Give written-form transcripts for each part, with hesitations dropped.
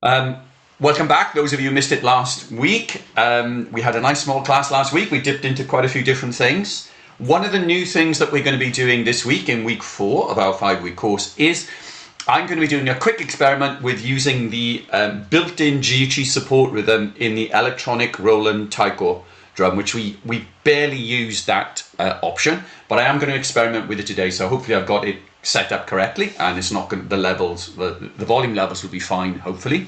Welcome back, those of you who missed it last week. We had a nice small class last week. We dipped into quite a few different things. One of the new things that we're going to be doing this week in week 4 of our 5-week course is I'm going to be doing a quick experiment with using the built-in GUG support rhythm in the electronic Roland taiko drum, which we barely use that option, but I am going to experiment with it today, so hopefully I've got it set up correctly and it's not going to, the volume levels will be fine, hopefully.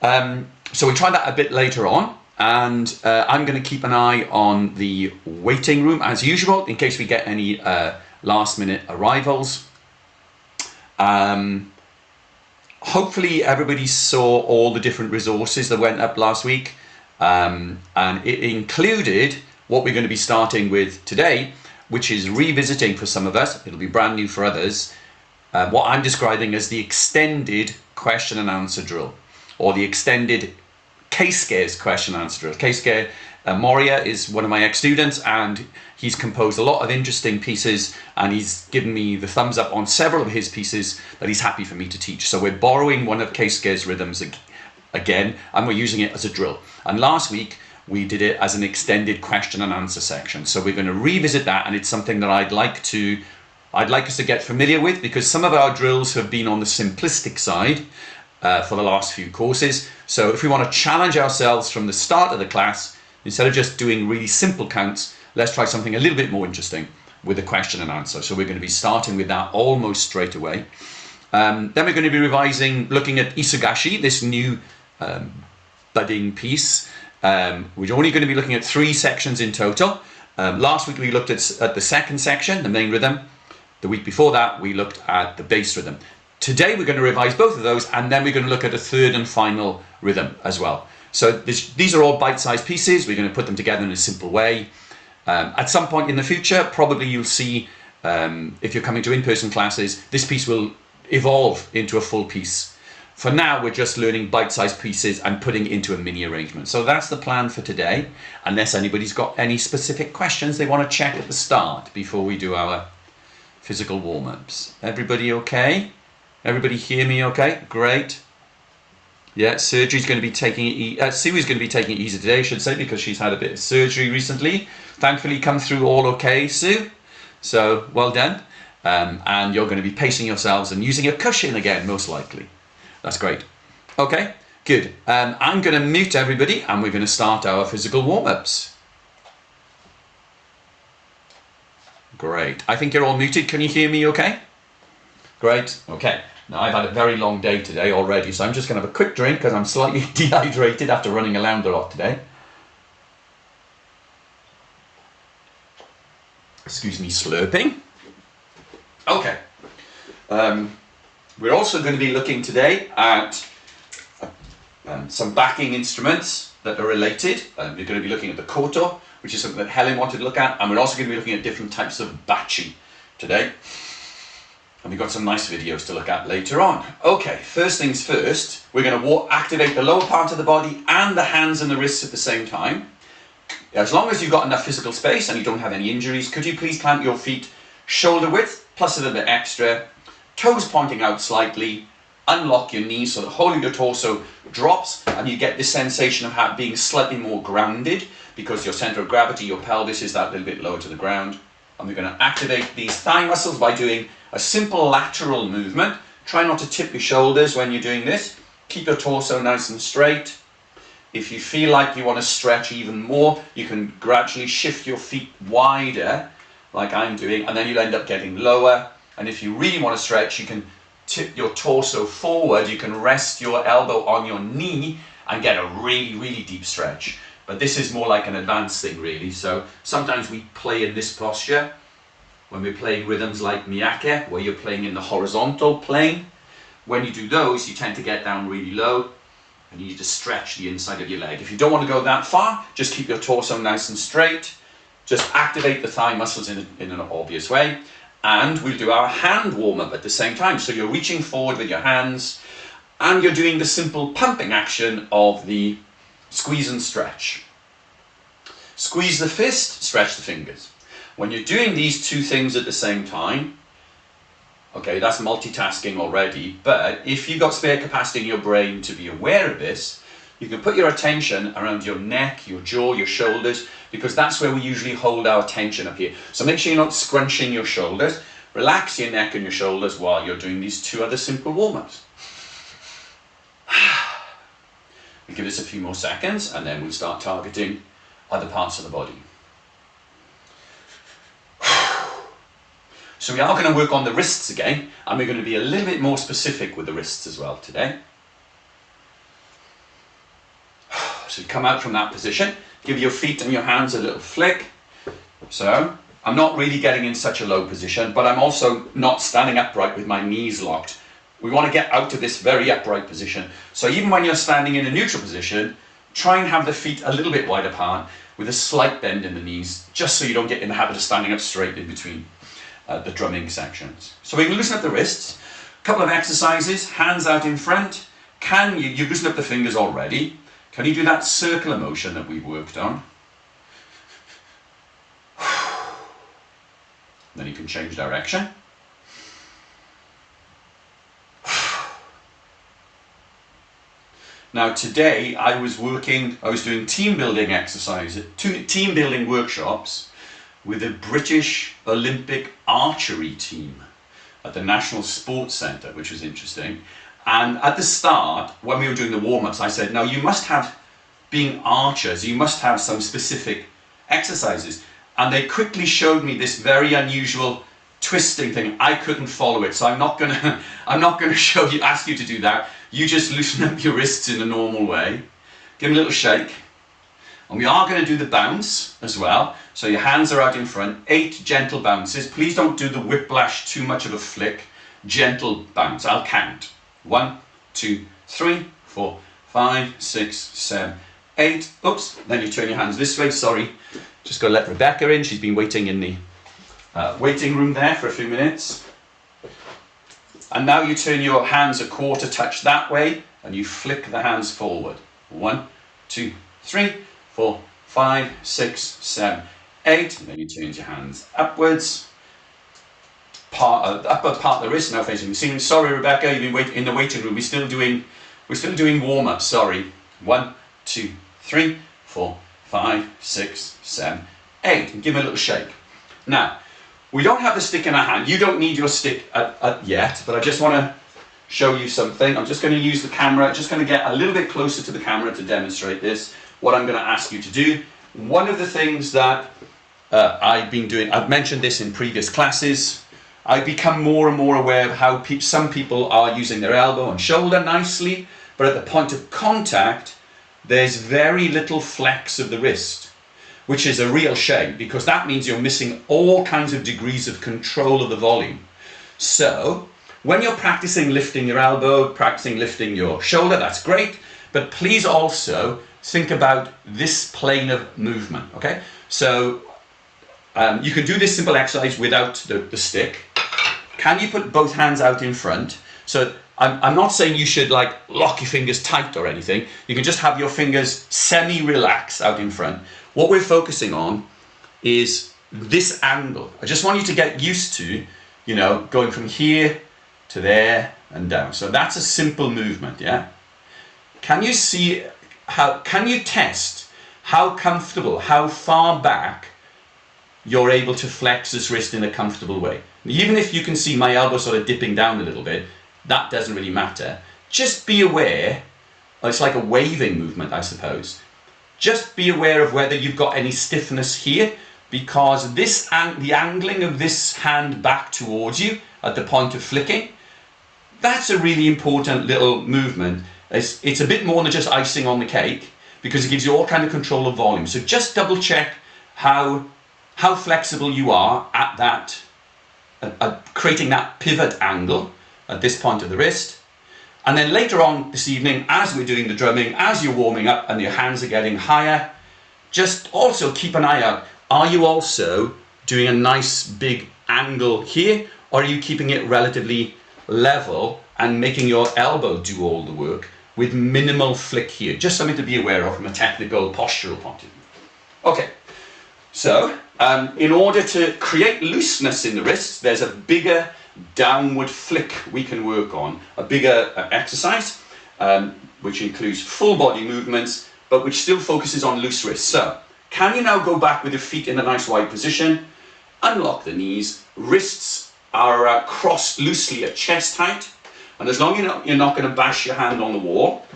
So we'll try that a bit later on, and I'm going to keep an eye on the waiting room as usual in case we get any last minute arrivals. Hopefully everybody saw all the different resources that went up last week, and it included what we're going to be starting with today, which is revisiting for some of us, it'll be brand new for others, what I'm describing as the extended question and answer drill, or the extended K-Scares question and answer drill. K-Scare Moria is one of my ex-students, and he's composed a lot of interesting pieces, and he's given me the thumbs up on several of his pieces that he's happy for me to teach. So we're borrowing one of K-Scare's rhythms again, and we're using it as a drill. And last week we did it as an extended question and answer section. So we're going to revisit that, and it's something that I'd like us to get familiar with, because some of our drills have been on the simplistic side for the last few courses. So if we want to challenge ourselves from the start of the class, instead of just doing really simple counts, let's try something a little bit more interesting with a question and answer. So we're going to be starting with that almost straight away. Then we're going to be revising, looking at Isugashi, this new budding piece. We're only going to be looking at 3 sections in total. Last week we looked at the second section, the main rhythm. The week before that we looked at the bass rhythm. Today we're going to revise both of those, and then we're going to look at a third and final rhythm as well. So these are all bite-sized pieces. We're going to put them together in a simple way. At some point in the future, probably you'll see, if you're coming to in-person classes, this piece will evolve into a full piece. For now, we're just learning bite-sized pieces and putting it into a mini arrangement. So that's the plan for today, unless anybody's got any specific questions they want to check at the start before we do our physical warm-ups. Everybody okay? Everybody hear me okay? Great. Yeah, surgery's going to be taking it easy. Sue's going to be taking it easy today, I should say, because she's had a bit of surgery recently. Thankfully come through all okay, Sue. So, well done. And you're going to be pacing yourselves and using a cushion again, most likely. That's great. Okay, good. I'm going to mute everybody, and we're going to start our physical warm-ups. Great. I think you're all muted. Can you hear me okay? Great. Okay. Now, I've had a very long day today already, so I'm just going to have a quick drink because I'm slightly dehydrated after running around a lot today. Excuse me, slurping. Okay. We're also going to be looking today at some backing instruments that are related. We're going to be looking at the koto, which is something that Helen wanted to look at, and we're also going to be looking at different types of bachi today. And we've got some nice videos to look at later on. Okay, first things first, we're going to activate the lower part of the body and the hands and the wrists at the same time. As long as you've got enough physical space and you don't have any injuries, could you please plant your feet shoulder width, plus a little bit extra, toes pointing out slightly, unlock your knees so the whole of your torso drops, and you get this sensation of being slightly more grounded because your center of gravity, your pelvis, is that little bit lower to the ground. And we're going to activate these thigh muscles by doing a simple lateral movement. Try not to tip your shoulders when you're doing this. Keep your torso nice and straight. If you feel like you want to stretch even more, you can gradually shift your feet wider, like I'm doing, and then you'll end up getting lower. And if you really want to stretch, you can tip your torso forward. You can rest your elbow on your knee and get a really, really deep stretch. But this is more like an advanced thing, really. So sometimes we play in this posture when we're playing rhythms like miyake, where you're playing in the horizontal plane. When you do those, you tend to get down really low, and you need to stretch the inside of your leg. If you don't want to go that far, just keep your torso nice and straight. Just activate the thigh muscles in an obvious way. And we'll do our hand warm-up at the same time. So you're reaching forward with your hands, and you're doing the simple pumping action of the squeeze and stretch. Squeeze the fist, stretch the fingers. When you're doing these two things at the same time, Okay, that's multitasking already, but if you've got spare capacity in your brain to be aware of this, you can put your attention around your neck, your jaw, your shoulders, because that's where we usually hold our attention up here. So make sure you're not scrunching your shoulders. Relax your neck and your shoulders while you're doing these two other simple warm-ups. We'll give this a few more seconds and then we'll start targeting other parts of the body. So we are going to work on the wrists again, and we're going to be a little bit more specific with the wrists as well today. So you come out from that position, give your feet and your hands a little flick. So I'm not really getting in such a low position, but I'm also not standing upright with my knees locked. We want to get out of this very upright position. So even when you're standing in a neutral position, try and have the feet a little bit wide apart with a slight bend in the knees, just so you don't get in the habit of standing up straight in between the drumming sections. So we can loosen up the wrists. A couple of exercises, hands out in front. You've loosened up the fingers already. Can you do that circular motion that we've worked on? Then you can change direction. Now today I was doing team building exercises, team building workshops with the British Olympic archery team at the National Sports Centre, which was interesting. And at the start, when we were doing the warm-ups, I said, now you must have, being archers, you must have some specific exercises. And they quickly showed me this very unusual twisting thing. I couldn't follow it, so I'm not gonna ask you to do that. You just loosen up your wrists in a normal way. Give them a little shake. And we are going to do the bounce as well. So your hands are out in front, 8 gentle bounces. Please don't do the whiplash, too much of a flick. Gentle bounce. I'll count. 1, 2, 3, 4, 5, 6, 7, 8. Oops, then you turn your hands this way, sorry. Just got to let Rebecca in. She's been waiting in the waiting room there for a few minutes. And now you turn your hands a quarter touch that way and you flick the hands forward. 1, 2, 3, 4, 5, 6, 7, 8. And then you turn your hands upwards. Upper part of the wrist now facing the ceiling. Sorry, Rebecca, you've been in the waiting room. We're still doing warm-up. Sorry. 1, 2, 3, 4, 5, 6, 7, 8. And give me a little shake. Now, we don't have the stick in our hand. You don't need your stick yet, but I just want to show you something. I'm just going to use the camera, just going to get a little bit closer to the camera to demonstrate this. What I'm going to ask you to do. One of the things that I've been doing, I've mentioned this in previous classes, I've become more and more aware of how some people are using their elbow and shoulder nicely, but at the point of contact, there's very little flex of the wrist, which is a real shame because that means you're missing all kinds of degrees of control of the volume. So when you're practicing lifting your elbow, practicing lifting your shoulder, that's great, but please also think about this plane of movement, okay? So you can do this simple exercise without the stick. Can you put both hands out in front? So I'm not saying you should like lock your fingers tight or anything. You can just have your fingers semi-relax out in front. What we're focusing on is this angle. I just want you to get used to, going from here to there and down. So that's a simple movement, yeah? Can you test how comfortable, how far back you're able to flex this wrist in a comfortable way? Even if you can see my elbow sort of dipping down a little bit, that doesn't really matter. Just be aware, it's like a waving movement, I suppose. Just be aware of whether you've got any stiffness here, because the angling of this hand back towards you at the point of flicking, that's a really important little movement. It's a bit more than just icing on the cake, because it gives you all kind of control of volume. So just double check how flexible you are at that, creating that pivot angle at this point of the wrist. And then later on this evening, as we're doing the drumming, as you're warming up and your hands are getting higher, just also keep an eye out. Are you also doing a nice big angle here, or are you keeping it relatively level and making your elbow do all the work with minimal flick here? Just something to be aware of from a technical postural point of view. Okay, so in order to create looseness in the wrists, there's a bigger downward flick we can work on, a bigger exercise, which includes full body movements, but which still focuses on loose wrists. So, can you now go back with your feet in a nice wide position, unlock the knees, wrists are crossed loosely at chest height, and as long as you're not going to bash your hand on the wall,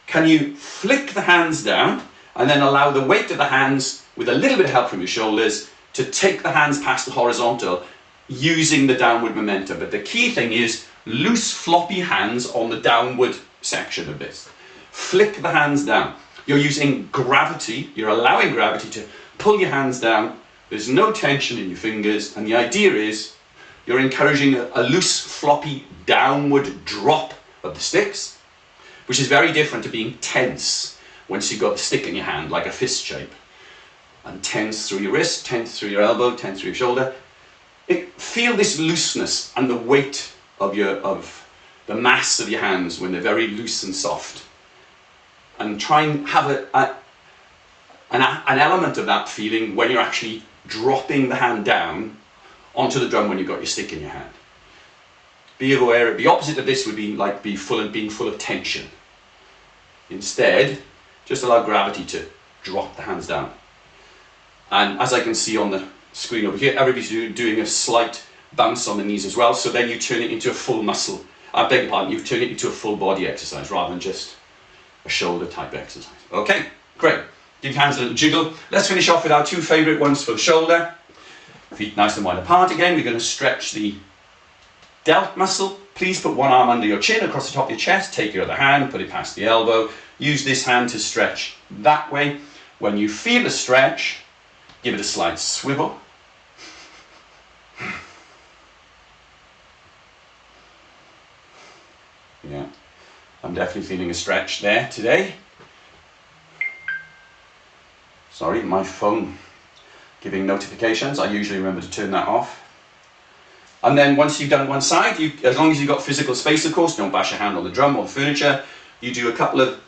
can you flick the hands down and then allow the weight of the hands, with a little bit of help from your shoulders, to take the hands past the horizontal using the downward momentum. But the key thing is loose floppy hands on the downward section of this. Flick the hands down. You're using gravity, you're allowing gravity to pull your hands down. There's no tension in your fingers, and the idea is you're encouraging a loose floppy downward drop of the sticks, which is very different to being tense once you've got the stick in your hand, like a fist shape. And tense through your wrist, tense through your elbow, tense through your shoulder. Feel this looseness and the weight of the mass of your hands when they're very loose and soft. And try and have an element of that feeling when you're actually dropping the hand down onto the drum when you've got your stick in your hand. Be aware, the opposite of this would be like being full of tension. Instead, just allow gravity to drop the hands down. And as I can see on the screen over here, everybody's doing a slight bounce on the knees as well, so then you turn it into a full muscle. I beg your pardon, you turn it into a full body exercise rather than just a shoulder type exercise. Okay, great. Give your hands a little jiggle. Let's finish off with our two favourite ones for the shoulder. Feet nice and wide apart again. We're going to stretch the delt muscle. Please put one arm under your chin across the top of your chest. Take your other hand, put it past the elbow. Use this hand to stretch that way. When you feel a stretch, give it a slight swivel. Yeah, I'm definitely feeling a stretch there today. Sorry, my phone giving notifications. I usually remember to turn that off. And then once you've done one side, as long as you've got physical space, of course, don't bash your hand on the drum or the furniture, you do a couple of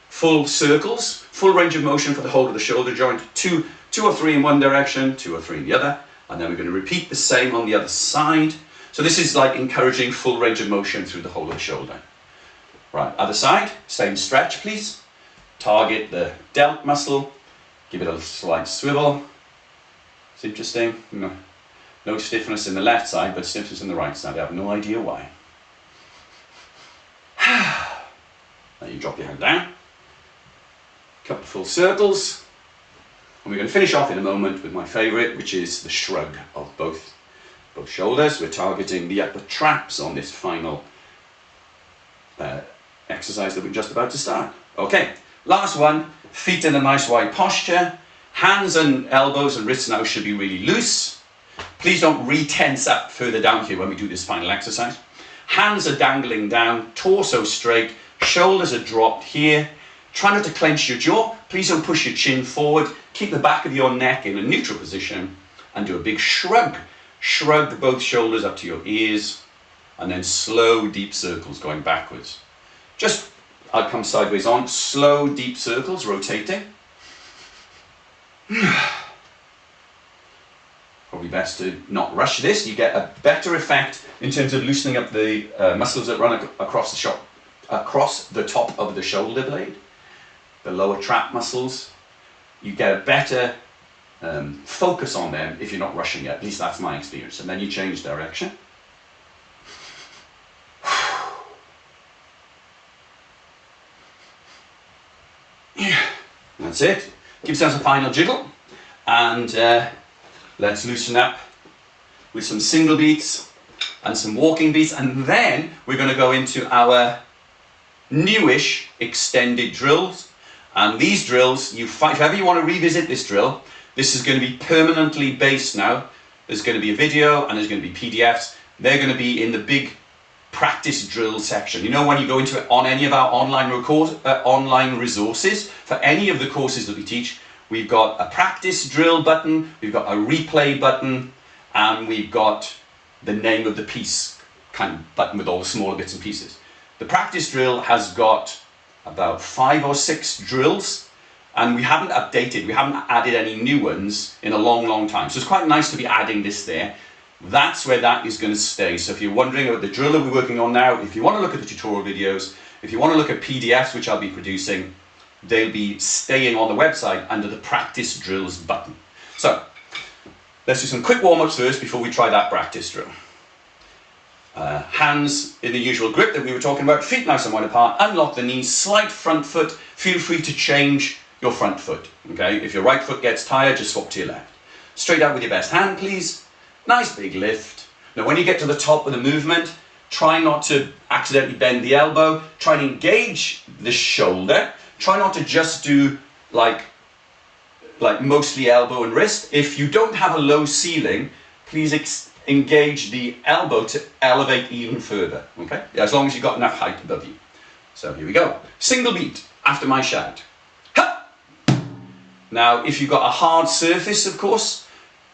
full circles, full range of motion for the whole of the shoulder joint, two or three in one direction, 2 or 3 in the other, and then we're going to repeat the same on the other side. So this is like encouraging full range of motion through the whole of the shoulder. Right, other side, same stretch please. Target the delt muscle, give it a slight swivel. It's interesting, no stiffness in the left side, but stiffness in the right side. I have no idea why. Then you drop your hand down, couple of full circles, and we're going to finish off in a moment with my favourite, which is the shrug of both shoulders. We're targeting the upper traps on this final exercise that we're just about to start. Okay, last one, feet in a nice wide posture. Hands and elbows and wrists now should be really loose. Please don't re-tense up further down here when we do this final exercise. Hands are dangling down, torso straight, shoulders are dropped here. Try not to clench your jaw. Please don't push your chin forward. Keep the back of your neck in a neutral position and do a big shrug. Shrug both shoulders up to your ears and then slow deep circles going backwards. Just, I'll come sideways on, slow deep circles rotating. Probably best to not rush this. You get a better effect in terms of loosening up the muscles that run across the top of the shoulder blade, the lower trap muscles. You get a better focus on them if you're not rushing it. At least that's my experience. And then you change direction. That's it. Give yourselves a final jiggle, and let's loosen up with some single beats and some walking beats, and then we're going to go into our newish extended drills. And these drills, if ever you want to revisit this drill, this is going to be permanently based now. There's going to be a video and there's going to be PDFs. They're going to be in the big practice drill section. You know, when you go into it on any of our online resources, for any of the courses that we teach, we've got a practice drill button, we've got a replay button, and we've got the name of the piece kind of button with all the smaller bits and pieces. The practice drill has got about 5 or 6 drills, and we haven't added any new ones in a long time. So it's quite nice to be adding this there. That's where that is going to stay. So if you're wondering about the drill that we're working on now, if you want to look at the tutorial videos, if you want to look at PDFs which I'll be producing, they'll be staying on the website under the practice drills button. So let's do some quick warm-ups first before we try that practice drill. Hands in the usual grip that we were talking about, feet nice and wide apart, unlock the knees, slight front foot, feel free to change your front foot. Okay, if your right foot gets tired, just swap to your left. Straight out with your best hand, please. Nice big lift. Now when you get to the top of the movement, try not to accidentally bend the elbow, try and engage the shoulder, try not to just do like mostly elbow and wrist. If you don't have a low ceiling, please engage the elbow to elevate even further, okay? As long as you've got enough height above you. So here we go. Single beat after my shout. Ha! Now, if you've got a hard surface, of course,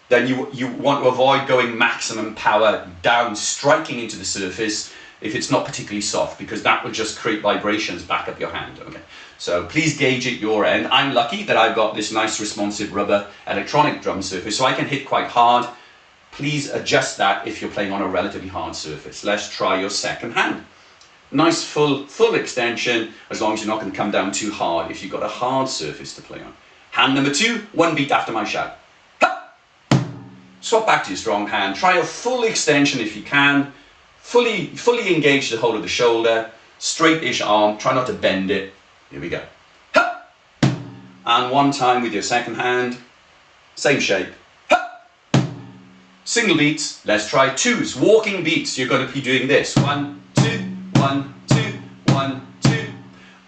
then you want to avoid going maximum power down, striking into the surface if it's not particularly soft, because that will just create vibrations back up your hand, okay? So please gauge at your end. I'm lucky that I've got this nice responsive rubber electronic drum surface, so I can hit quite hard. Please adjust that if you're playing on a relatively hard surface. Let's try your second hand. Nice full extension, as long as you're not going to come down too hard if you've got a hard surface to play on. Hand number 2, 1 beat after my shout. Ha! Swap back to your strong hand. Try a full extension if you can. Fully engage the whole of the shoulder. Straight-ish arm. Try not to bend it. Here we go. Ha! And one time with your second hand. Same shape. Single beats, let's try 2s, walking beats. You're going to be doing this. 1, 2, 1, 2, 1, 2.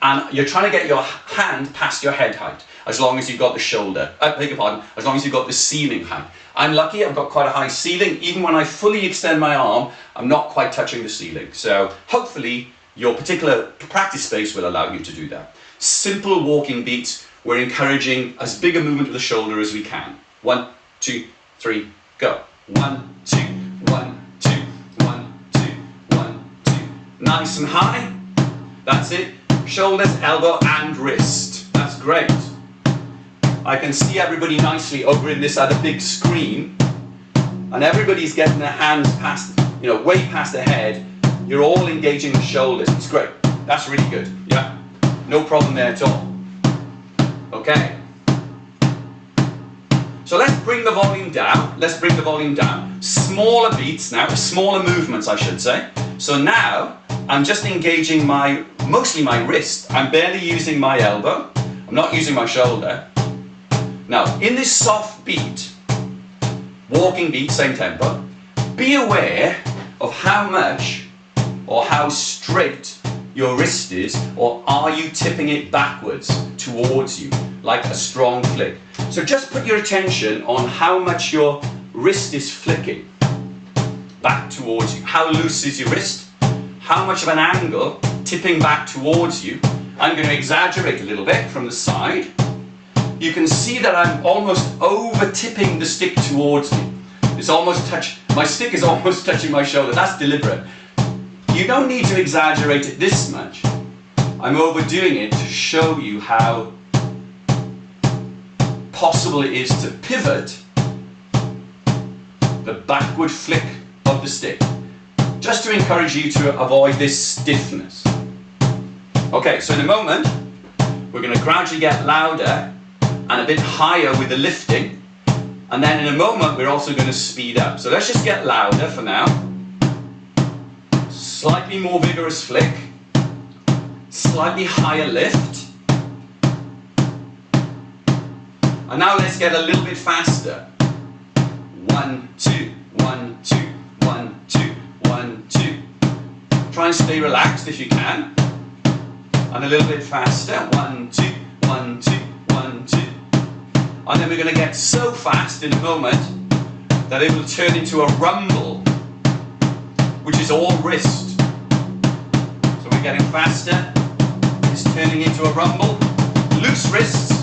And you're trying to get your hand past your head height, as long as you've got the shoulder, beg your pardon, as long as you've got the ceiling height. I'm lucky, I've got quite a high ceiling. Even when I fully extend my arm, I'm not quite touching the ceiling. So hopefully your particular practice space will allow you to do that. Simple walking beats, we're encouraging as big a movement of the shoulder as we can. 1, 2, 3, go. 1, 2, 1, 2, 1, 2, 1, 2. Nice and high. That's it. Shoulders, elbow and wrist. That's great. I can see everybody nicely over in this other big screen. And everybody's getting their hands past, way past their head. You're all engaging the shoulders. It's great. That's really good. Yeah. No problem there at all. Okay. So let's bring the volume down. Let's bring the volume down. Smaller beats now, smaller movements I should say. So now I'm just engaging mostly my wrist. I'm barely using my elbow. I'm not using my shoulder. Now in this soft beat, walking beat, same tempo, be aware of how much or how straight your wrist is, or are you tipping it backwards towards you like a strong flick. So just put your attention on how much your wrist is flicking back towards you. How loose is your wrist? How much of an angle tipping back towards you? I'm going to exaggerate a little bit from the side. You can see that I'm almost over tipping the stick towards me. My stick is almost touching my shoulder. That's deliberate. You don't need to exaggerate it this much. I'm overdoing it to show you how possible it is to pivot the backward flick of the stick, just to encourage you to avoid this stiffness. Okay, so in a moment we're going to gradually get louder and a bit higher with the lifting, and then in a moment we're also going to speed up. So let's just get louder for now. Slightly more vigorous flick, slightly higher lift. And now let's get a little bit faster. 1, 2, 1, 2, 1, 2, 1, 2. Try and stay relaxed if you can. And a little bit faster. 1, 2, 1, 2, 1, 2. And then we're going to get so fast in a moment that it will turn into a rumble, which is all wrist. So we're getting faster. It's turning into a rumble. Loose wrists.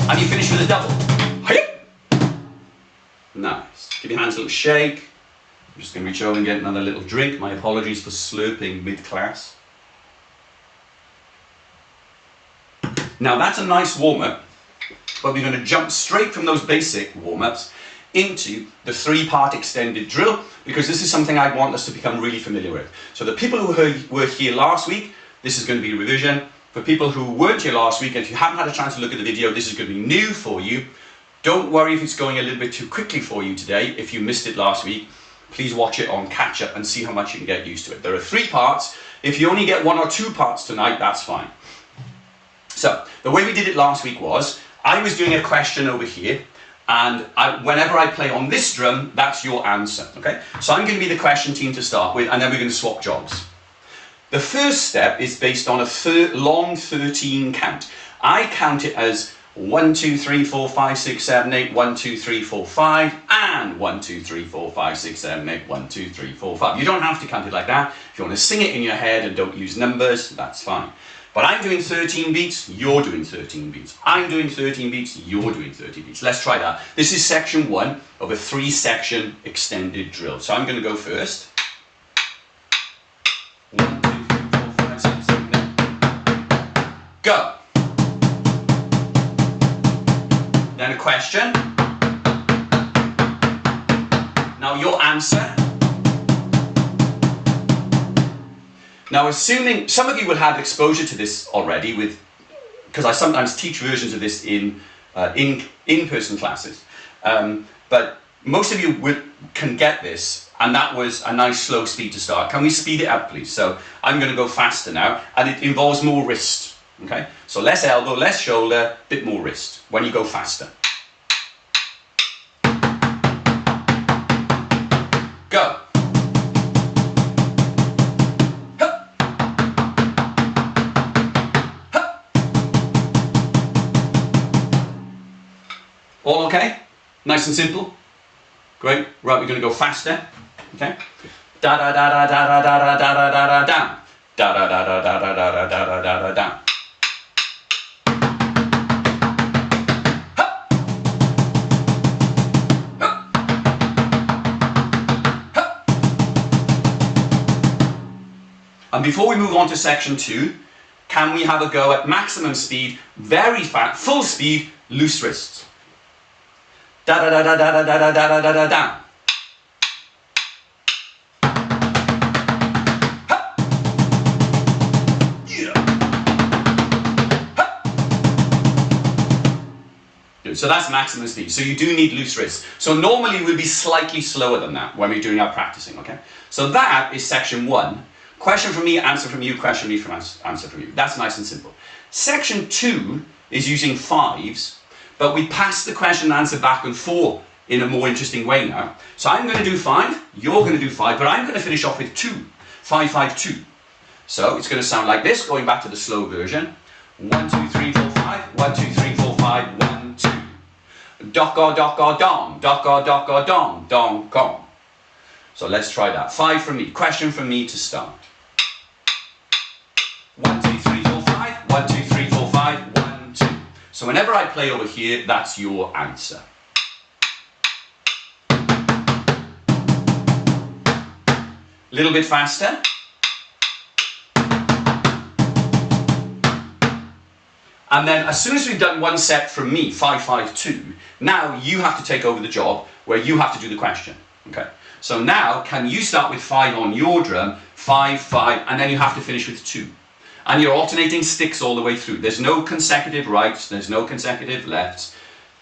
And you finish with a double. Nice. Give your hands a little shake. I'm just going to reach over and get another little drink. My apologies for slurping mid-class. Now that's a nice warm-up, but we're going to jump straight from those basic warm-ups into the 3-part extended drill, because this is something I want us to become really familiar with. So the people who were here last week, this is going to be revision. For people who weren't here last week, and if you haven't had a chance to look at the video, this is going to be new for you. Don't worry if it's going a little bit too quickly for you today. If you missed it last week, please watch it on catch up and see how much you can get used to it. There are 3 parts. If you only get 1 or 2 parts tonight, that's fine. So the way we did it last week was, I was doing a question over here, and whenever I play on this drum, that's your answer, okay? So I'm going to be the question team to start with, and then we're going to swap jobs. The first step is based on a long 13 count. I count it as 1, 2, 3, 4, 5, 6, 7, 8, 1, 2, 3, 4, 5, and 1, 2, 3, 4, 5, 6, 7, 8, 1, 2, 3, 4, 5. You don't have to count it like that. If you want to sing it in your head and don't use numbers, that's fine. But I'm doing 13 beats, you're doing 13 beats. I'm doing 13 beats, you're doing 13 beats. Let's try that. This is section 1 of a 3-section extended drill. So I'm going to go first. 1, 2, 3, 4, 5, 6, 7, 8. Go. Then a question. Now your answer. Now, assuming some of you will have exposure to this already, because I sometimes teach versions of this in in-person classes, but most of you can get this, and that was a nice slow speed to start. Can we speed it up, please? So I'm going to go faster now, and it involves more wrist. Okay, so less elbow, less shoulder, bit more wrist when you go faster. Go. All okay? Nice and simple? Great. Right, we're going to go faster. Okay? Da da da da da da da da da da da down. Da da da da da da da da da da da down. And before we move on to section 2, can we have a go at maximum speed, very fast, full speed, loose wrists? Da da da da da da da da da da da down. Good. So that's maximum speed. So you do need loose wrists. So normally we'll be slightly slower than that when we're doing our practicing. Okay. So that is section 1. Question from me, answer from you. Question from me, answer from you. That's nice and simple. Section 2 is using 5s. But we pass the question and answer back and forth in a more interesting way now. So I'm going to do 5, you're going to do 5, but I'm going to finish off with 2. 5, 5, 2. So it's going to sound like this, going back to the slow version. 1, 2, 3, 4, 5. 1, 2, 3, 4, 5. 1, 2. Dock-a, dock-a, dong. Dock-a, dock-a, dong. Dong, gong. So let's try that. 5 from me. Question from me to start. 1, 2, 3, 4, 5. 1, 2, 3, 4, 5. 1, 2. So whenever I play over here, that's your answer. A little bit faster. And then as soon as we've done 1 set from me, 5, 5, 2, now you have to take over the job where you have to do the question. Okay. So now, can you start with 5 on your drum, 5, 5, and then you have to finish with 2. And you're alternating sticks all the way through. There's no consecutive rights, there's no consecutive lefts.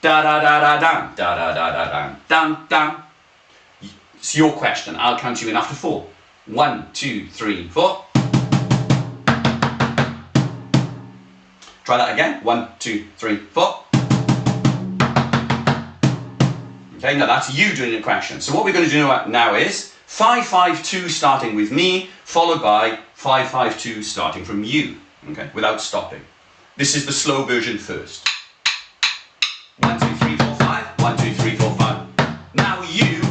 Da da da da down, da da da da down, down, down. It's your question. I'll count you in after 4. 1, 2, 3, 4. Try that again. 1, 2, 3, 4. Okay, now that's you doing the question. So what we're going to do now is 5, 5, 2 starting with me, followed by 5, 5, 2 starting from you, okay, without stopping. This is the slow version first. 1, 2, 3, 4, 5. 1, 2, 3, 4, 5. Now you.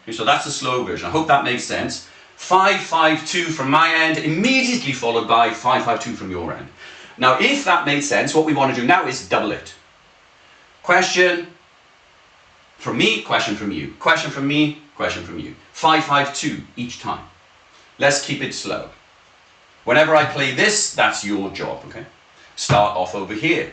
Okay, so that's the slow version. I hope that makes sense. 5, 5, 2 from my end, immediately followed by 5, 5, 2 from your end. Now, if that made sense, what we want to do now is double it. Question from me, question from you. Question from me, question from you. 5, 5, 2 each time. Let's keep it slow. Whenever I play this, that's your job, okay? Start off over here.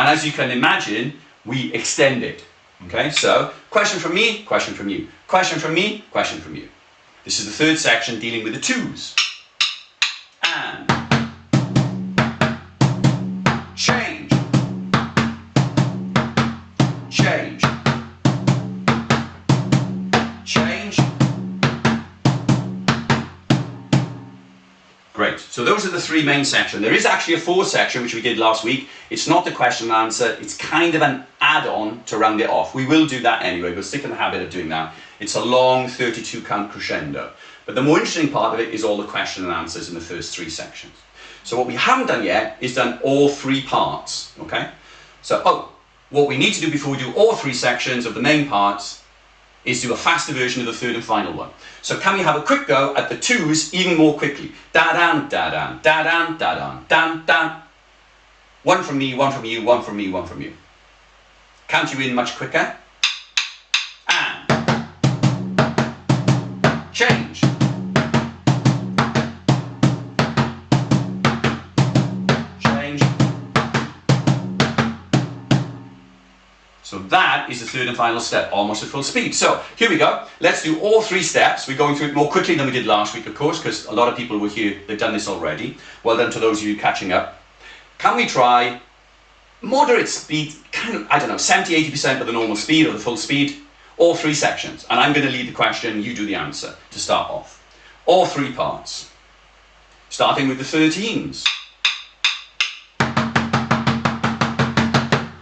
And as you can imagine, we extend it. Okay, so question from me, question from you. Question from me, question from you. This is the third section dealing with the twos. And change. Change. Change. Great. So those are the three main sections. There is actually a fourth section which we did last week. It's not the question and answer. It's kind of an add-on to round it off. We will do that anyway. We'll stick in the habit of doing that. It's a long 32 count crescendo. But the more interesting part of it is all the question and answers in the first three sections. So what we haven't done yet is done all three parts. Okay? So, what we need to do before we do all three sections of the main parts is do a faster version of the third and final one. So can we have a quick go at the twos even more quickly? Da-dan, da-dan, da-dan, da-dan, dan, dan. One from me, one from you, one from me, one from you. Count you in much quicker. And change. Change. So that is the third and final step, almost at full speed. So here we go. Let's do all three steps. We're going through it more quickly than we did last week, of course, because a lot of people were here, they've done this already. Well done to those of you catching up. Can we try moderate speed, kind of, I don't know, 70-80% of the normal speed or the full speed? All three sections. And I'm going to lead the question, you do the answer to start off. All three parts. Starting with the 13s.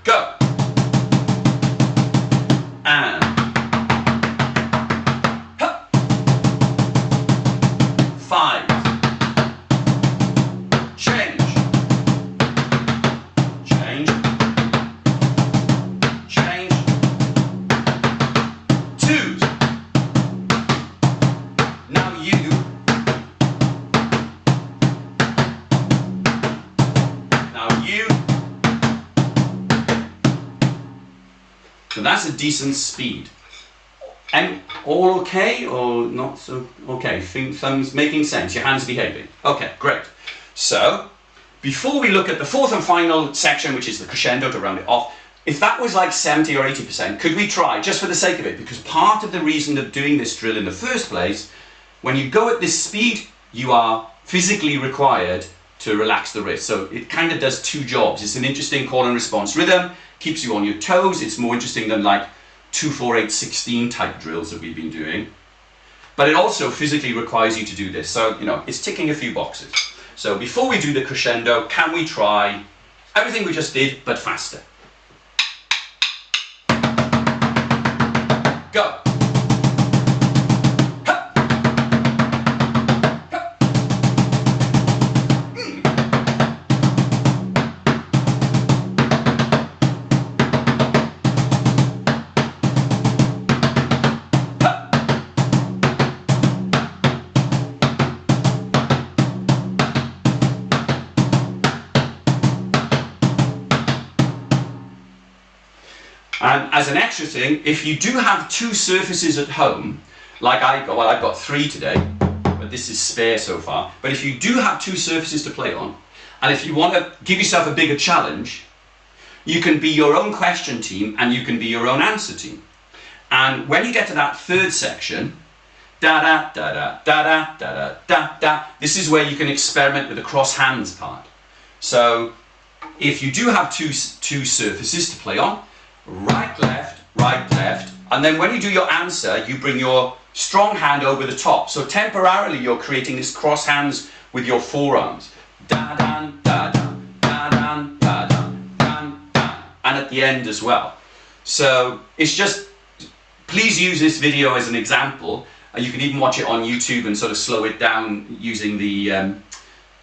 Go. And hup. 5. Change. Change. Change. 2s. Now you. Now you. So that's a decent speed. And all okay or not so okay? Thumbs making sense, your hands behaving. Okay, great. So, before we look at the fourth and final section, which is the crescendo to round it off, if that was like 70 or 80%, could we try, just for the sake of it, because part of the reason of doing this drill in the first place, when you go at this speed, you are physically required to relax the wrist. So it kind of does two jobs. It's an interesting call and response rhythm, keeps you on your toes. It's more interesting than like 2, 4, 8, 16 type drills that we've been doing. But it also physically requires you to do this. So, you know, it's ticking a few boxes. So before we do the crescendo, can we try everything we just did, but faster? Go. And as an extra thing, if you do have two surfaces at home, like I've got 3 today, but this is spare so far. But if you do have two surfaces to play on, and if you want to give yourself a bigger challenge, you can be your own question team and you can be your own answer team. And when you get to that third section, da da da da da da da da da, this is where you can experiment with the cross hands part. So if you do have two surfaces to play on, right, left, and then when you do your answer, you bring your strong hand over the top. So temporarily you're creating this cross hands with your forearms. Da-dan, da-dan, da-dan, da-dan, dan, dan. And at the end as well. So it's just, please use this video as an example. You can even watch it on YouTube and sort of slow it down using the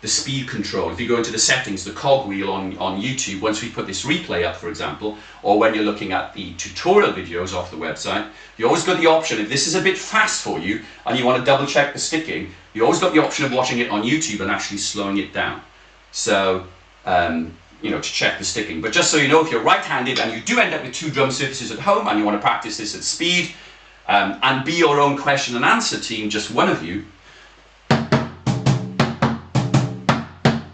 speed control. If you go into the settings, the cog wheel on YouTube, once we put this replay up, for example, or when you're looking at the tutorial videos off the website, you always got the option, if this is a bit fast for you and you want to double check the sticking, you always got the option of watching it on YouTube and actually slowing it down. So, you know, to check the sticking. But just so you know, if you're right-handed and you do end up with two drum surfaces at home and you want to practice this at speed, and be your own question and answer team, just one of you,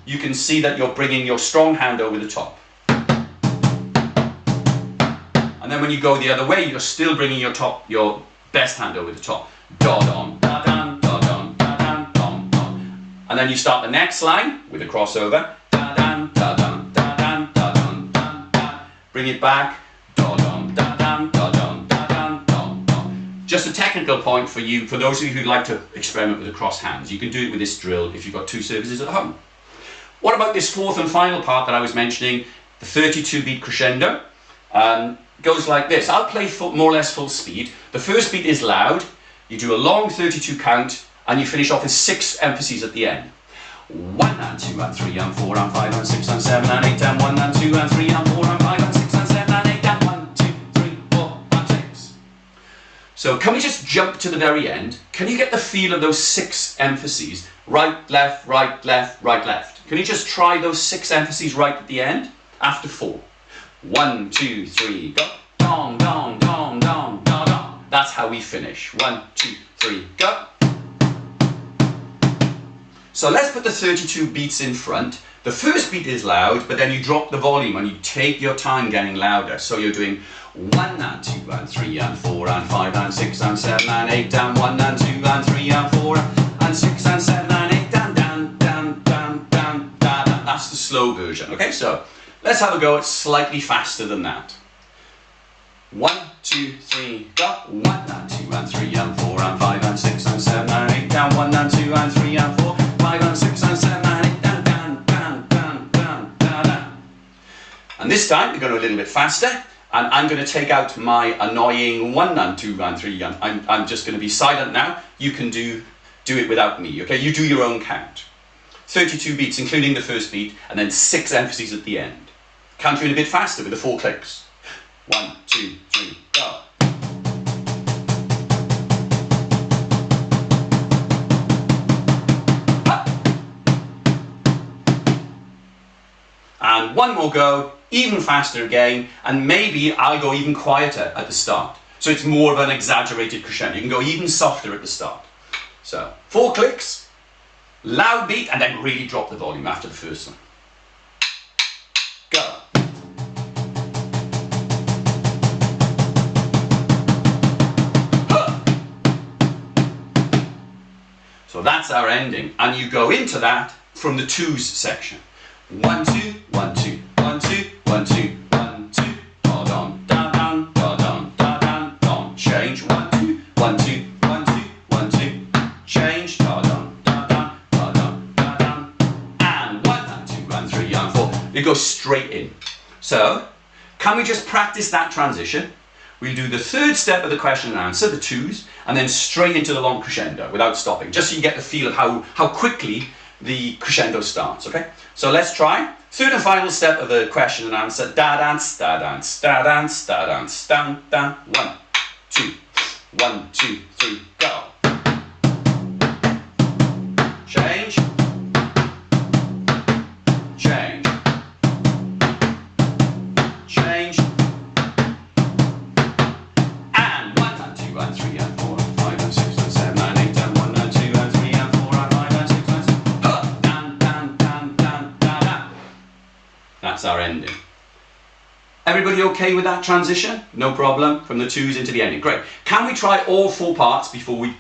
you can see that you're bringing your strong hand over the top. And then when you go the other way, you're still bringing your best hand over the top. Da-dum, da-dum, da-dum, da-dum, dum, dum. And then you start the next line with a crossover. Da-dum, da-dum, da-dum, da-dum, dum, dum. Bring it back. Da-dum, da-dum, da-dum, da-dum, dum, dum. Just a technical point for you, for those of you who'd like to experiment with the cross hands. You can do it with this drill if you've got two services at home. What about this fourth and final part that I was mentioning, the 32 beat crescendo? Goes like this. I'll play more or less full speed. The first beat is loud. You do a long 32 count and you finish off with 6 emphases at the end. 1 and 2 and 3 and 4 and 5 and 6 and 7 and 8 and 1 and 2 and 3 and 4 and 5 and 6 and 7 and 8 and 1, 2, 3, 4 and 6. So can we just jump to the very end? Can you get the feel of those 6 emphases? Right, left, right, left, right, left. Can you just try those 6 emphases right at the end? After 4. 1, 2, 3, go. Dong, dong, dong, dong, dong, dong. That's how we finish. 1, 2, 3, go. So let's put the 32 beats in front. The first beat is loud, but then you drop the volume and you take your time getting louder. So you're doing 1 and 2 and 3 and 4 and 5 and 6 and 7 and 8 and 1 and 2 and 3 and 4 and 6 and 7 and 8 and down, down, down, down, down. That's the slow version. Okay, so let's have a go at slightly faster than that. 1, 2, 3, go. 1 and 2 and 3 and 4 and 5 and 6 and 7 and 8 down. 1 and 2 and 3 and 4, 5 and 6 and 7 and 8 down, down, down, down, down, down, down. And this time we're going a little bit faster, and I'm going to take out my annoying 1 and 2 and 3. I'm just going to be silent now. You can do it without me. Okay, you do your own count. 32 beats, including the first beat, and then 6 emphases at the end. Count in a bit faster with the 4 clicks. 1, 2, 3, go. And one more go, even faster again, and maybe I'll go even quieter at the start. So it's more of an exaggerated crescendo. You can go even softer at the start. So 4 clicks, loud beat, and then really drop the volume after the first one. Go. So that's our ending, and you go into that from the 2s section. 1, 2, 1, 2, 1, 2, 1, 2, 1, 2, da dum, da dum, da dum, da dum, dum. Change. 1, 2, 1, 2, 1, 2, 1, 2. Change. Da dum, da dum, da dum, da dum. And 1 and 2 and 3 and 4. It goes straight in. So, can we just practice that transition? We'll do the 3rd step of the question and answer, the 2s, and then straight into the long crescendo without stopping, just so you get the feel of how quickly the crescendo starts, okay? So let's try. 3rd and final step of the question and answer. Da dance, da dance, da dance, da dance, down, down. 1, 2, 1, 2, 3, go. Change. Change. Change. And 1 and 2 and 3 and 4 and 5 and 6 and 7 and 8 and 1 and 2 and 3 and 4 and 5 and 6 and 7. Down, down, down, down, down, down. That's our ending. Everybody okay with that transition? No problem. From the 2s into the ending. Great. Can we try all 4 parts before we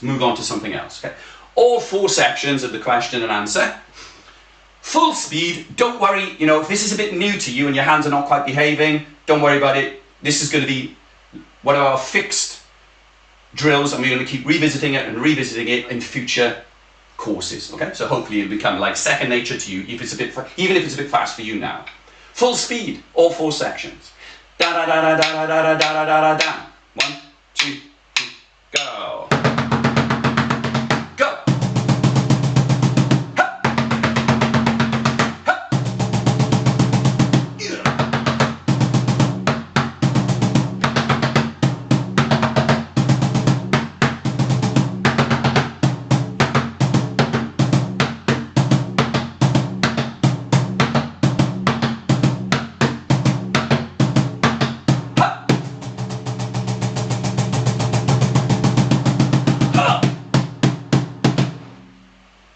move on to something else? Okay. All 4 sections of the question and answer. Full speed. Don't worry, you know, if this is a bit new to you and your hands are not quite behaving, don't worry about it. This is going to be one of our fixed drills, and we're going to keep revisiting it and revisiting it in future courses. Okay, so hopefully it'll become like second nature to you, if it's a bit, even if it's a bit fast for you now. Full speed, all 4 sections. Da da da da da da da da da da da. 1, 2, 3, go. Go.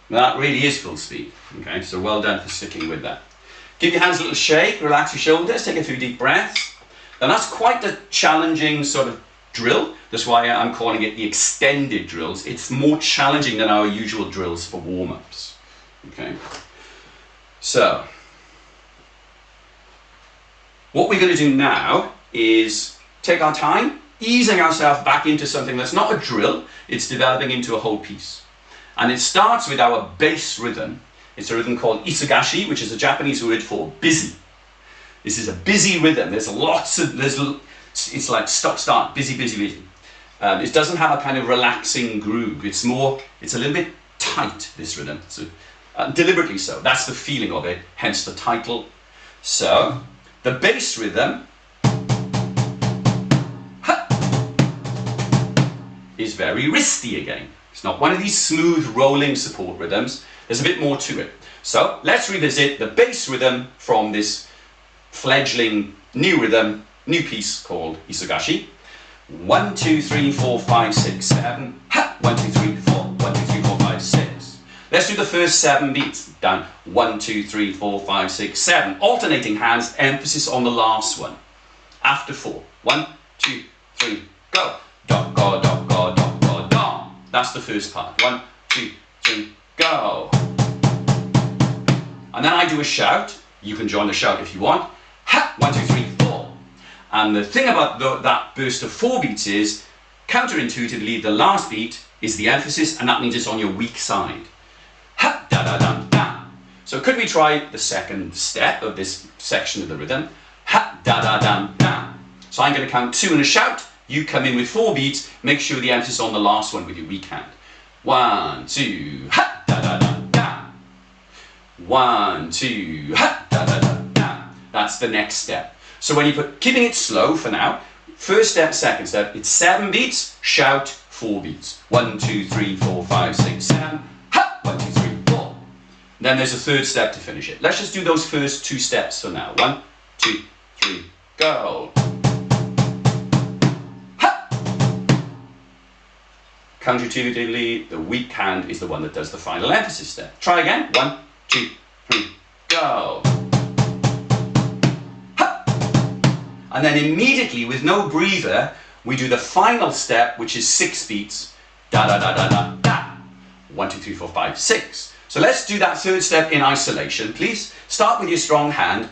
That really is full speed. Okay, so well done for sticking with that. Give your hands a little shake, relax your shoulders, take a few deep breaths. And that's quite a challenging sort of drill. That's why I'm calling it the extended drills. It's more challenging than our usual drills for warm-ups. Okay. So, what we're going to do now is take our time, easing ourselves back into something that's not a drill, it's developing into a whole piece. And it starts with our bass rhythm. It's a rhythm called isagashi, which is a Japanese word for busy. This is a busy rhythm. There's lots of, it's like stop, start, busy, busy, busy. It doesn't have a kind of relaxing groove. It's a little bit tight, this rhythm. So, deliberately so. That's the feeling of it, hence the title. So, the bass rhythm is very wristy again. It's not one of these smooth rolling support rhythms. There's a bit more to it. So let's revisit the bass rhythm from this fledgling new rhythm, new piece called isagashi. 1, 2, 3, 4, 5, 6, 7. 1, 2, 3, 4. 1, 2, 3, 4, 5, 6. Let's do the first 7 beats. Down 1, 2, 3, 4, 5, 6, 7. Alternating hands, emphasis on the last one. After 4. 1, 2, 3, go. Do, go, do, go, do, go, do. That's the first part. 1, 2, 3, go. And then I do a shout. You can join the shout if you want. 1, 2, 3, 4. And the thing about that burst of 4 beats is, counterintuitively, the last beat is the emphasis, and that means it's on your weak side. Ha, da, da, da, da. So could we try the second step of this section of the rhythm? Ha, da, da, da, da. So I'm going to count 2 and a shout. You come in with 4 beats. Make sure the emphasis on the last one with your weak hand. 1, 2, ha, da, da, da, da. 1, 2, ha, da, da, da, da. That's the next step. So when you keeping it slow for now, first step, second step, it's 7 beats, shout, 4 beats. 1, 2, 3, 4, 5, 6, 7. Ha! 1, 2, 3, 4. Then there's a third step to finish it. Let's just do those first 2 steps for now. 1, 2, 3, go. Ha! Counterintuitively, the weak hand is the one that does the final emphasis step. Try again. 1, 2, 3, go. And then immediately, with no breather, we do the final step, which is 6 beats. Da da da da da da. 1, 2, 3, 4, 5, 6. So let's do that third step in isolation, please. Start with your strong hand.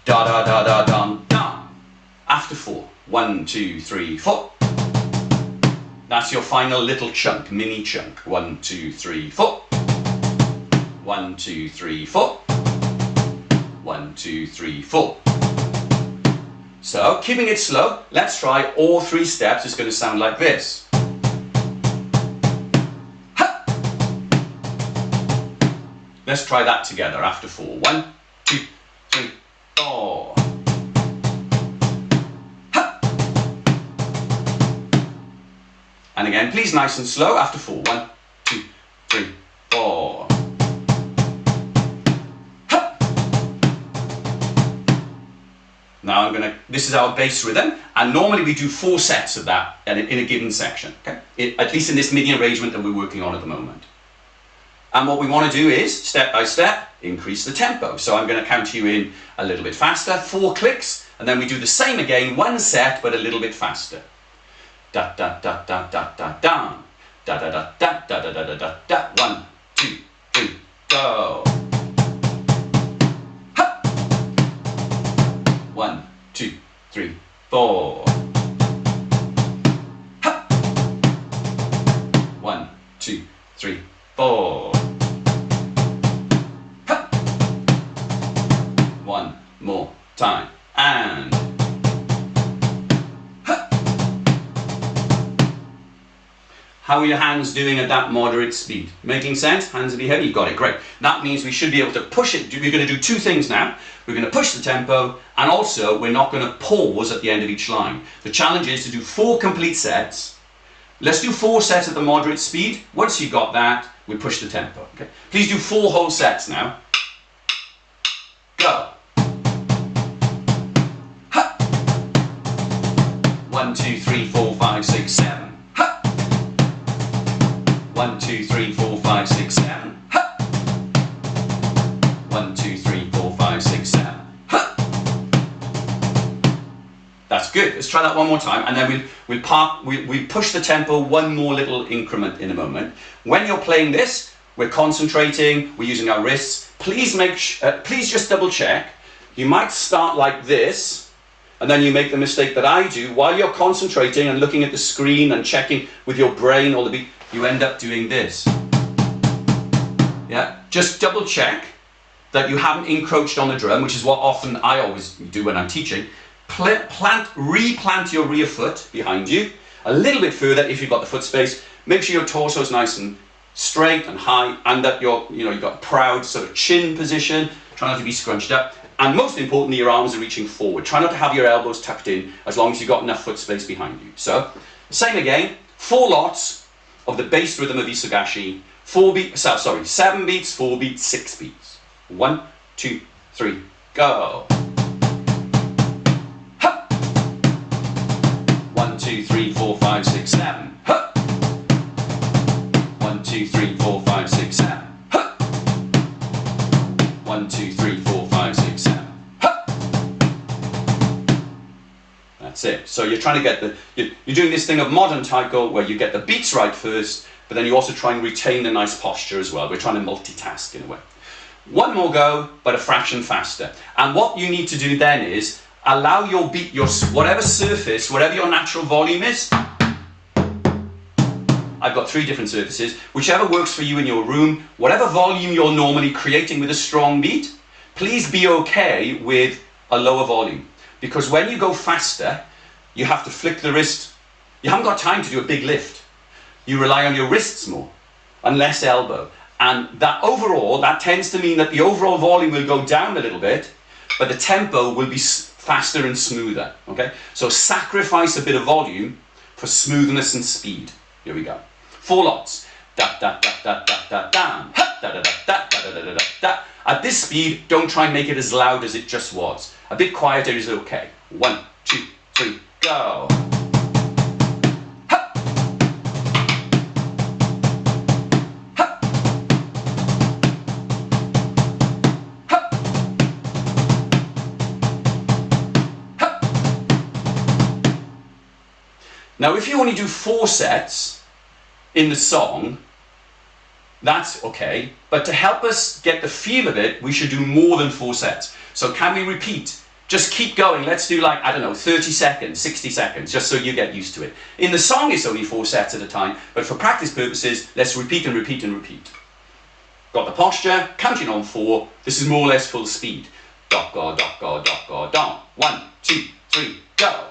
Da da da da da da. After 4. 1, 2, 3, 4. That's your final little chunk, mini chunk. 1, 2, 3, 4. 1, 2, 3, 4. 1, 2, 3, 4. So, keeping it slow, let's try all 3 steps. It's going to sound like this. Ha! Let's try that together after 4. 1, 2, 3, 4. Ha! And again, please nice and slow after 4. 1, 2, 3, 4. Now this is our bass rhythm, and normally we do 4 sets of that in a given section, okay? At least in this MIDI arrangement that we're working on at the moment. And what we want to do is, step by step, increase the tempo. So I'm going to count you in a little bit faster, 4 clicks, and then we do the same again, 1 set, but a little bit faster. Da da da da da da da. Da da da da da da da da da. 1, 2, 3, go. 1, 2, 3, 4. Ha! 1, 2, 3, 4. Ha! 1 more time. And ha! How are your hands doing at that moderate speed? Making sense? Hands will be heavy. You got it. Great. That means we should be able to push it. We're going to do 2 things now. We're going to push the tempo, and also we're not going to pause at the end of each line. The challenge is to do 4 complete sets. Let's do 4 sets at the moderate speed. Once you've got that, we push the tempo. Okay? Please do 4 whole sets now. Go. Ha! 1, 2, 3, 4, 5, 6, 7. Ha! 1, 2, 3, 4, 5, 6, 7. Ha! 1, 2, 3, 4, 5, 6, 7. Ha! Good. Let's try that one more time, and then we'll push the tempo one more little increment in a moment. When you're playing this, we're concentrating. We're using our wrists. Please please just double check. You might start like this, and then you make the mistake that I do while you're concentrating and looking at the screen and checking with your brain all the beat. You end up doing this. Yeah. Just double check that you haven't encroached on the drum, which is what often I always do when I'm teaching. Replant your rear foot behind you a little bit further if you've got the foot space. Make sure your torso is nice and straight and high, and that you've got a proud sort of chin position. Try not to be scrunched up, and most importantly, your arms are reaching forward. Try not to have your elbows tucked in, as long as you've got enough foot space behind you. So, same again. 4 lots of the bass rhythm of Isagashi. 7 beats, 4 beats, 6 beats. 1, 2, 3, go. 1, 2, 3, 4, 5, 6, 7. 1, 2, 3, 4, 5, 6, 7. 1, 2, 3, 4, 5, 6, 7. That's it. So you're trying to get you're doing this thing of modern taiko where you get the beats right first, but then you also try and retain a nice posture as well. We're trying to multitask in a way. One more go, but a fraction faster. And what you need to do then is allow your beat, whatever surface, whatever your natural volume is. I've got 3 different surfaces. Whichever works for you in your room, whatever volume you're normally creating with a strong beat, please be okay with a lower volume. Because when you go faster, you have to flick the wrist. You haven't got time to do a big lift. You rely on your wrists more and less elbow. And that tends to mean that the overall volume will go down a little bit, but the tempo will be faster and smoother. Okay? So sacrifice a bit of volume for smoothness and speed. Here we go. 4 lots. Da da da da da da da. Da da da da da da da da. At this speed, don't try and make it as loud as it just was. A bit quieter is okay. 1, 2, 3, go. Now, if you only do 4 sets in the song, that's okay. But to help us get the feel of it, we should do more than 4 sets. So can we repeat? Just keep going. Let's do 30 seconds, 60 seconds, just so you get used to it. In the song, it's only 4 sets at a time, but for practice purposes, let's repeat and repeat and repeat. Got the posture, counting on 4. This is more or less full speed. Dot, go, dot, go, dot, go, down. 1, 2, 3, go.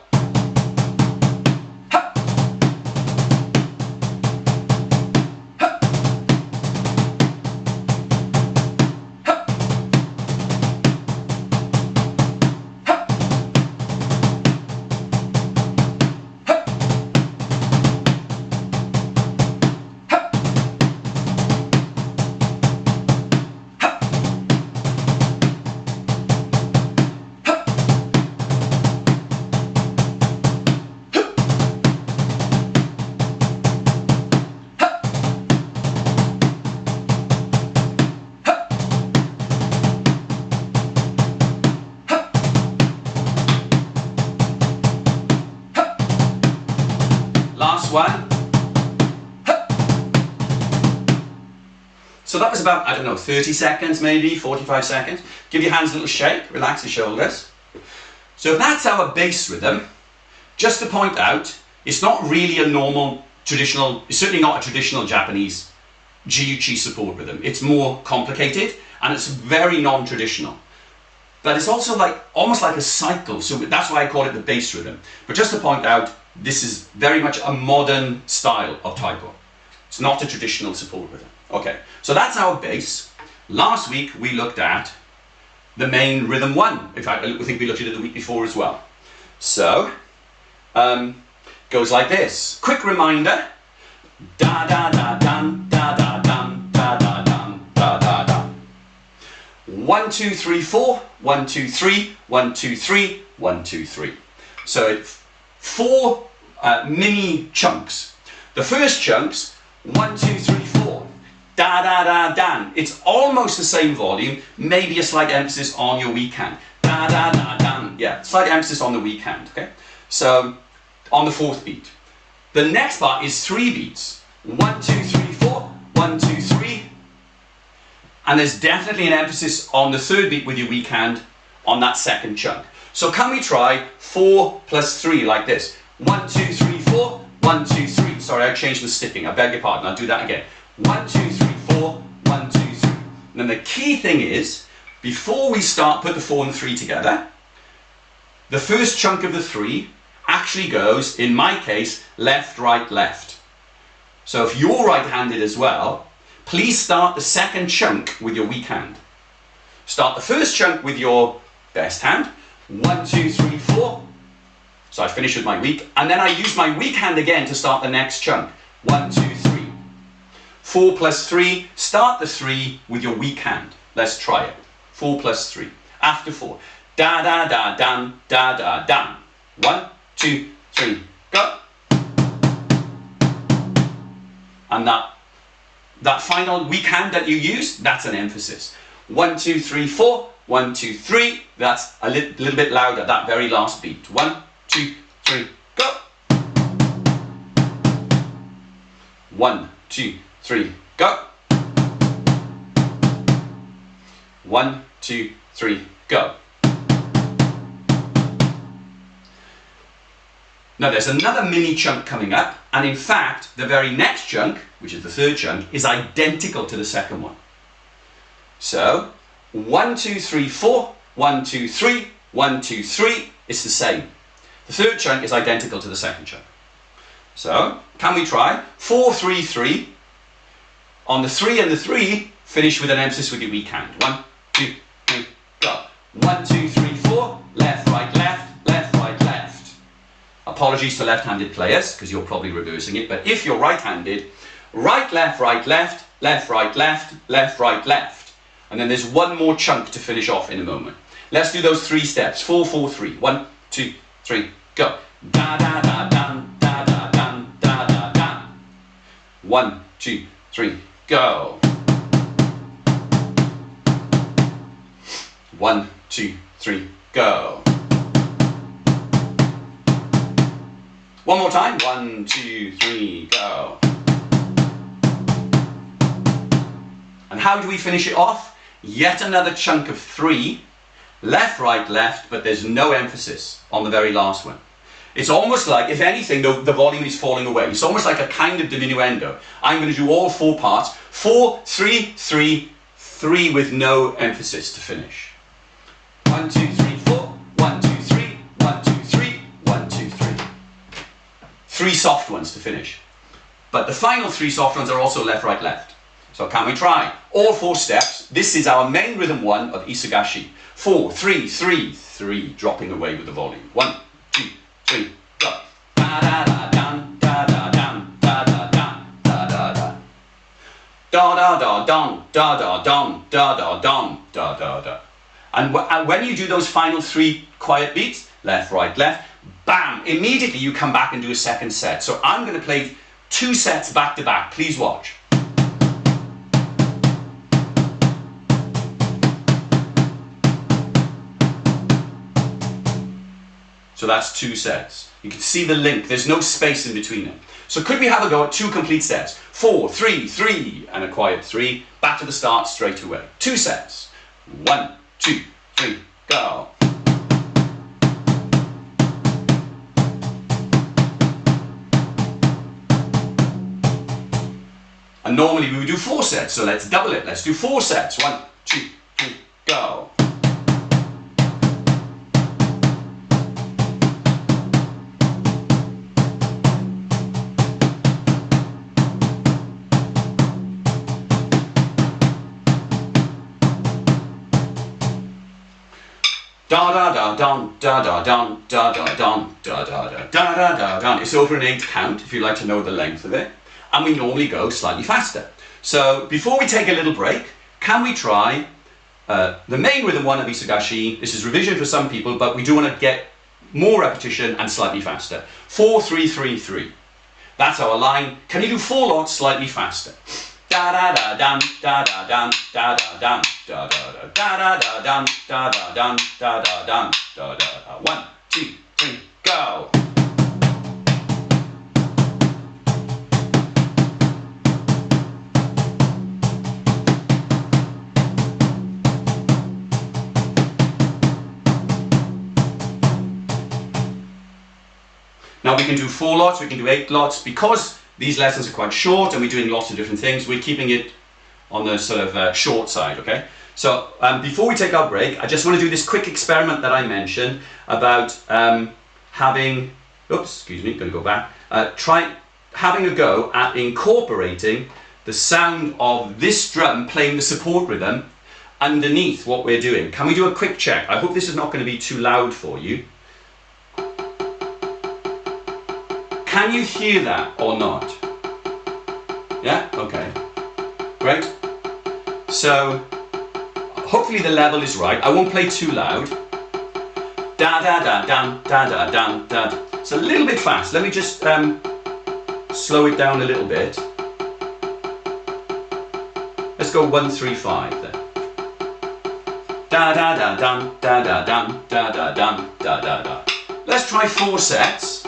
Last one. So that was about, 30 seconds maybe, 45 seconds. Give your hands a little shake, relax your shoulders. So if that's our bass rhythm, just to point out, it's not really a normal traditional, it's certainly not a traditional Japanese Ji-uchi support rhythm. It's more complicated and it's very non-traditional. But it's also almost like a cycle, so that's why I call it the bass rhythm. But just to point out, this is very much a modern style of taiko. It's not a traditional support rhythm. Okay, so that's our bass. Last week we looked at the main rhythm 1. In fact, I think we looked at it the week before as well. So, goes like this. Quick reminder. Da da da dum, da da dum, da da dum, da da dum. 1, 2, 3, 4. 1, 2, 3. 1, 2, 3. 1, 2, 3. So it's 4 mini chunks. The first chunks, 1, 2, 3, 4. Da da da dan. It's almost the same volume, maybe a slight emphasis on your weak hand. Da da da dan. Yeah, slight emphasis on the weak hand. Okay. So on the fourth beat. The next part is 3 beats. 1, 2, 3, 4, 1, 2, 3. And there's definitely an emphasis on the third beat with your weak hand on that second chunk. So can we try 4 plus 3 like this? 1, 2, 3, 4, 1, 2, 3. Sorry, I changed the sticking. I beg your pardon. I'll do that again. 1, 2, 3, 4, 1, 2, 3. And then the key thing is, before we start, put the 4 and 3 together, the first chunk of the 3 actually goes, in my case, left, right, left. So if you're right-handed as well, please start the second chunk with your weak hand. Start the first chunk with your best hand. 1, 2, 3, 4. So I finish with my weak, and then I use my weak hand again to start the next chunk. 1, 2, 3. 4 plus 3, start the 3 with your weak hand. Let's try it. 4 plus 3. After 4. Da da da dan, da da dan. 1, 2, 3, go. And that final weak hand that you use, that's an emphasis. 1, 2, 3, 4, 1, 2, 3. That's a little bit louder, that very last beat. 1, 2, 3, go. 1, 2, 3, go. 1, 2, 3, go. Now there's another mini chunk coming up, and in fact the very next chunk, which is the third chunk, is identical to the second one. So 1, 2, 3, 4, 1, 2, 3, 1, 2, 3, it's the same. The third chunk is identical to the second chunk. So can we try 4, 3, 3? On the 3 and the 3, finish with an emphasis with your weak hand. 1, 2, 3, go. 1, 2, 3, 4, left, right, left, left, right, left. Apologies to left-handed players, because you're probably reversing it, but if you're right-handed, right, left, right, left, left, right, left, left, right, left. And then there's one more chunk to finish off in a moment. Let's do those 3 steps. 4, 4, 3. 1, 2, 3, go. Da da da dan, da da dan, da da dan. 1, 2, 3, go. 1, 2, 3, go. One more time. 1, 2, 3, go. And how do we finish it off? Yet another chunk of 3. Left, right, left, but there's no emphasis on the very last one. It's almost like, if anything, the volume is falling away. It's almost like a kind of diminuendo. I'm going to do all 4 parts. 4, 3, 3, 3 with no emphasis to finish. 1, 2, 3, 4. 1, 2, 3. 1, 2, 3. 1, 2, 3. 3 soft ones to finish. But the final 3 soft ones are also left, right, left. So can we try? All 4 steps. This is our main rhythm 1 of Isagashi. 4, 3, 3, 3. Dropping away with the volume. 1, 2, 3, go. Da da da dan, da da dan, da da dan, da da da. Da da da dan, da da dan, da da dan, da da da. And when you do those final 3 quiet beats, left, right, left, bam, immediately you come back and do a second set. So I'm going to play 2 sets back to back. Please watch. So that's 2 sets. You can see the link. There's no space in between them. So could we have a go at 2 complete sets? 4, 3, 3, and a quiet 3. Back to the start straight away. 2 sets. 1, 2, 3, go. And normally we would do 4 sets, so let's double it. Let's do 4 sets. 1, 2, 3, go. Da da da dum, da da dum, da da dum, da da da da da da da. It's over an 8 count if you like to know the length of it. And we normally go slightly faster. So before we take a little break, can we try the main rhythm 1 of Isagashi? This is revision for some people, but we do want to get more repetition and slightly faster. 4, 3, 3, 3. That's our line. Can you do 4 lots slightly faster? Da da da dum, da da dum, da da dum, da da da da da dum, da da dum, da da dum, da da da. 1, 2, 3, go. Now we can do 4 lots, we can do 8 lots. Because these lessons are quite short and we're doing lots of different things, we're keeping it on the sort of short side, okay? So before we take our break, I just want to do this quick experiment that I mentioned about having, oops, excuse me, going to go back, having a go at incorporating the sound of this drum playing the support rhythm underneath what we're doing. Can we do a quick check? I hope this is not going to be too loud for you. Can you hear that or not? Yeah? Okay. Great. So hopefully the level is right. I won't play too loud. Da da da dum da da dum da. It's a little bit fast. Let me just slow it down a little bit. Let's go 1 3 5 then. Da da da dum da da dum da da dum da da da. Let's try 4 sets.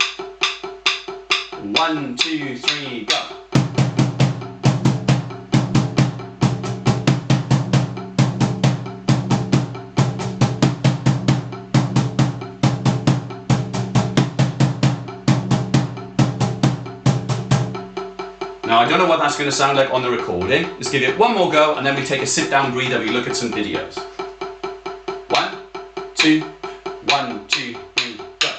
1 2 3 go. Now I don't know what that's going to sound like on the recording. Let's give it one more go and then we take a sit down breather, we look at some videos. 1 2 1 2 3 go.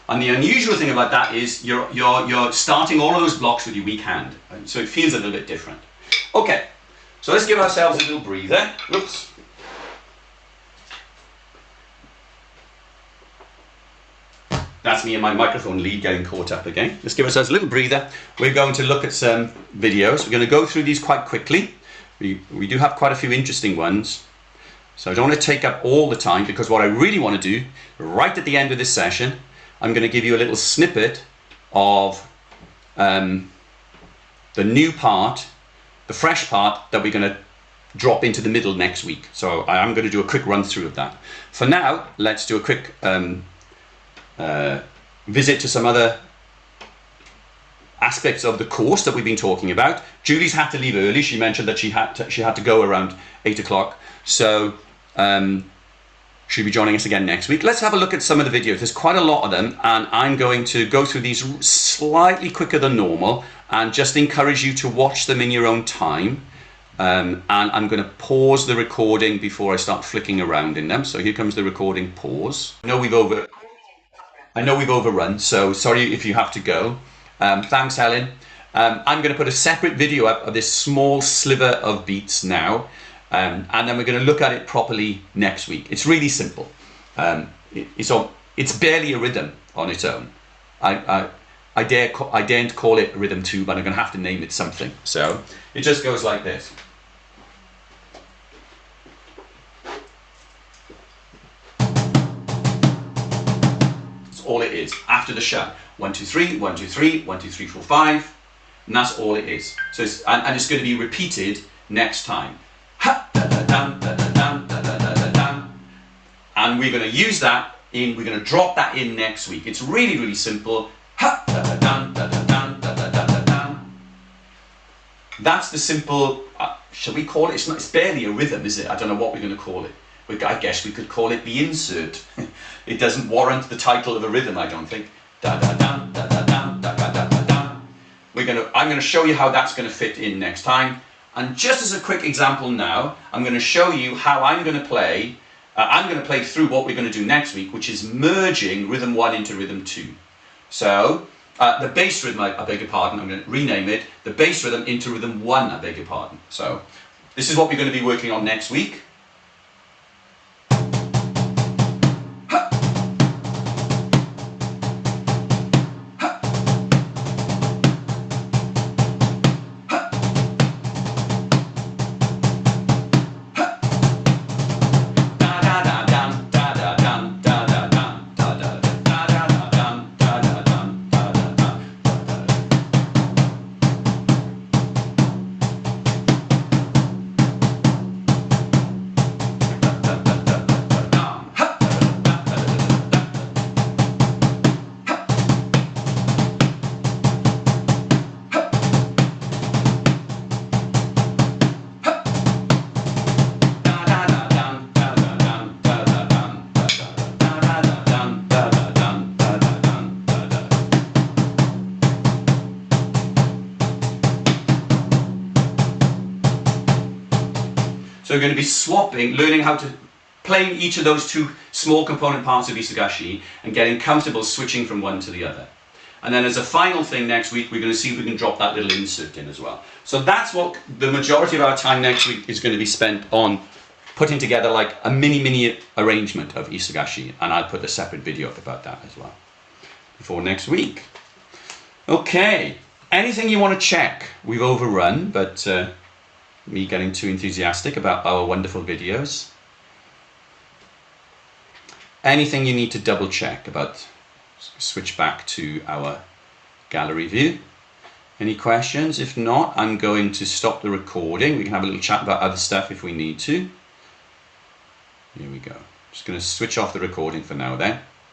And the unusual thing about that is you're starting all of those blocks with your weak hand, so it feels a little bit different. Okay, so let's give ourselves a little breather. Oops. That's me and my microphone lead getting caught up again. Let's give ourselves a little breather. We're going to look at some videos. We're going to go through these quite quickly. We do have quite a few interesting ones. So I don't want to take up all the time, because what I really want to do, right at the end of this session, I'm going to give you a little snippet of the new part, the fresh part that we're going to drop into the middle next week. So I am going to do a quick run through of that. For now, let's do a quick visit to some other aspects of the course that we've been talking about. Julie's had to leave early. She mentioned that she had to go around 8 o'clock. So she'll be joining us again next week. Let's have a look at some of the videos. There's quite a lot of them, and I'm going to go through these slightly quicker than normal and just encourage you to watch them in your own time. And I'm going to pause the recording before I start flicking around in them. So here comes the recording pause. I know we've overrun, so sorry if you have to go. Thanks, Helen. I'm going to put a separate video up of this small sliver of beats now. And then we're going to look at it properly next week. It's really simple. It's barely a rhythm on its own. I daren't call it rhythm 2, but I'm going to have to name it something. So it just goes like this. That's all it is. After the shut, 1 2 3 1 2 3 1 2 3 4 5, and that's all it is. So it's going to be repeated next time. And we're going to use that in, we're going to drop that in next week. It's really, really simple. That's the simple, shall we call it? It's barely a rhythm, is it? I don't know what we're going to call it. I guess we could call it the insert. It doesn't warrant the title of a rhythm, I don't think. I'm going to show you how that's going to fit in next time. And just as a quick example now, I'm going to show you how I'm going to play. I'm going to play through what we're going to do next week, which is merging rhythm 1 into rhythm 2. So the bass rhythm, I beg your pardon, I'm going to rename it, the bass rhythm into rhythm 1, I beg your pardon. So this is what we're going to be working on next week. going to be swapping, learning how to playing each of those two small component parts of Isagashi and getting comfortable switching from one to the other. And then as a final thing next week, we're going to see if we can drop that little insert in as well. So that's what the majority of our time next week is going to be spent on, putting together like a mini arrangement of Isagashi, and I'll put a separate video up about that as well before next week. Okay, anything you want to check? We've overrun, but me getting too enthusiastic about our wonderful videos. Anything you need to double check about? Switch back to our gallery view. Any questions? If not, I'm going to stop the recording. We can have a little chat about other stuff if we need to. Here we go. Just going to switch off the recording for now then.